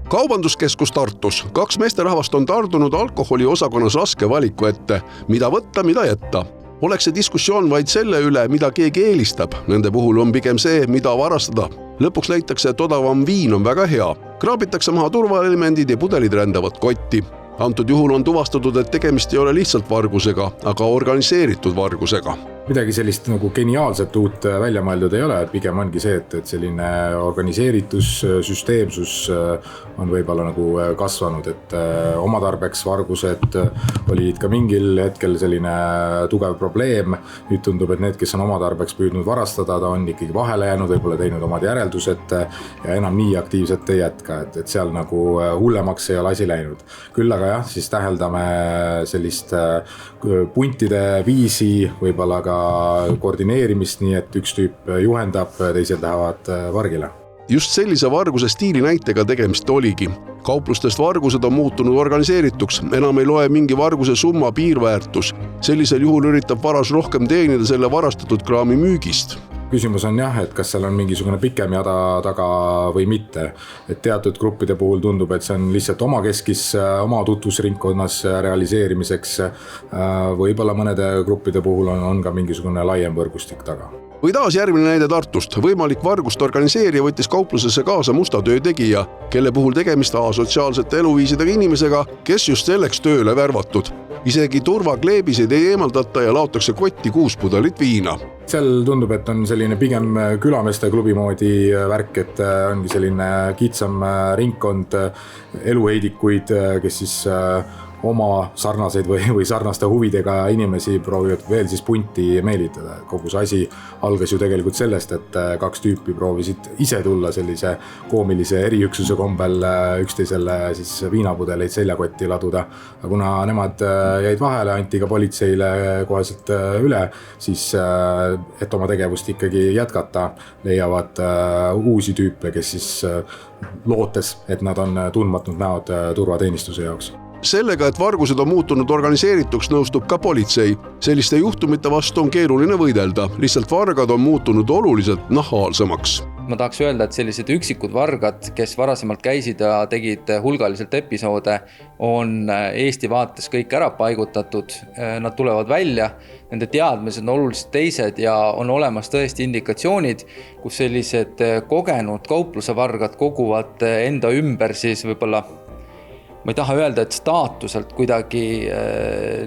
Kaubanduskeskus Tartus. 2 meesterahvast on tardunud alkoholi osakonnas raske valiku ette, mida võtta, mida jätta. Oleks see diskussioon vaid selle üle, mida keegi eelistab. Nende puhul on pigem see, mida varastada. Lõpuks leitakse, et odavam viin on väga hea. Kraabitakse maha turvaelemendid ja pudelid rändavad kotti. Antud juhul on tuvastatud, et tegemist ei ole lihtsalt vargusega, aga organiseeritud vargusega. Midagi sellist nagu geniaalset uut välja mõeldud ei ole, et pigem ongi see, et selline organiseeritus, süsteemsus on võib-olla nagu kasvanud, et oma tarbeks vargused olid ka mingil hetkel selline tugev probleem. Nüüd tundub, et need, kes on oma tarbeks püüdnud varastada, ta on ikkagi vahele jäänud, võib-olla teinud omad järeldused ja enam nii aktiivselt ei jätka, et seal nagu hullemaks ei ole asi läinud. Küll aga jah, siis täheldame sellist puntide viisi, võib-olla ka koordineerimist, nii et üks tüüp juhendab, teised lähevad vargile. Just sellise varguse stiili näitega tegemist oligi. Kauplustest vargused on muutunud organiseerituks, enam ei loe mingi varguse summa piirväärtus. Sellisel juhul üritab varas rohkem teenida selle varastatud kraami müügist. Küsimus on jah, et kas seal on mingisugune pikem jada taga või mitte. Et teatud gruppide puhul tundub, et see on lihtsalt oma keskis, oma tutvusringkonnas realiseerimiseks. Võib-olla mõnede gruppide puhul on ka mingisugune laiem võrgustik taga. Või taas järgmine näide Tartust. Võimalik vargust organiseerija võttis kauplusesse kaasa musta töö tegija, kelle puhul tegemist asotsiaalsete eluviisidega inimesega, kes just selleks tööle värvatud. Isegi turvakleebiseid ei eemaldata ja laotakse kotti 6 pudelit viina. Seal tundub, et on selline pigem külameeste klubi moodi värk, et ongi selline kitsam ringkond eluheidikuid, kes siis oma sarnaseid või sarnaste huvidega inimesi proovivad veel siis punti meelitada. Kogu see asi algas ju tegelikult sellest, et 2 tüüpi proovisid ise tulla sellise koomilise eriüksuse kombel üksteisele siis viinapudeleid seljakotti laduda. Kuna nemad jäid vahele, anti ka politseile koheselt üle, siis et oma tegevust ikkagi jätkata, leiavad uusi tüüpe, kes siis lootes, et nad on tundmatnud näod turvateenistuse jaoks. Sellega, et vargused on muutunud organiseerituks, nõustub ka politsei. Selliste juhtumite vastu on keeruline võidelda, lihtsalt vargad on muutunud oluliselt nahaalsemaks. Ma tahaks öelda, et sellised üksikud vargad, kes varasemalt käisid ja tegid hulgaliselt episoode, on Eesti vaates kõik ära paigutatud. Nad tulevad välja, nende teadmised on oluliselt teised ja on olemas tõesti indikatsioonid, kus sellised kogenud kaupluse vargad koguvad enda ümber siis võib-olla, ma ei taha öelda, et staatuselt kuidagi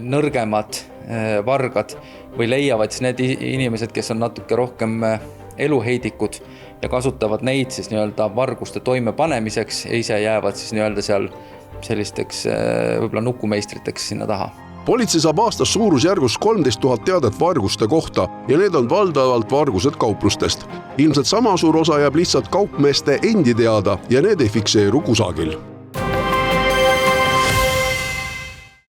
nõrgemad vargad või leiavad siis need inimesed, kes on natuke rohkem eluheidikud ja kasutavad neid siis nii-öelda varguste toime panemiseks ja ise jäävad siis nii-öelda seal sellisteks võib-olla nukumeistriteks sinna taha. Politsei saab aastas suurusjärgus 13 000 teadet varguste kohta ja need on valdavalt vargused kauplustest. Ilmselt sama suur osa jääb lihtsalt kaupmeeste endi teada ja need ei fikseeru kusagil.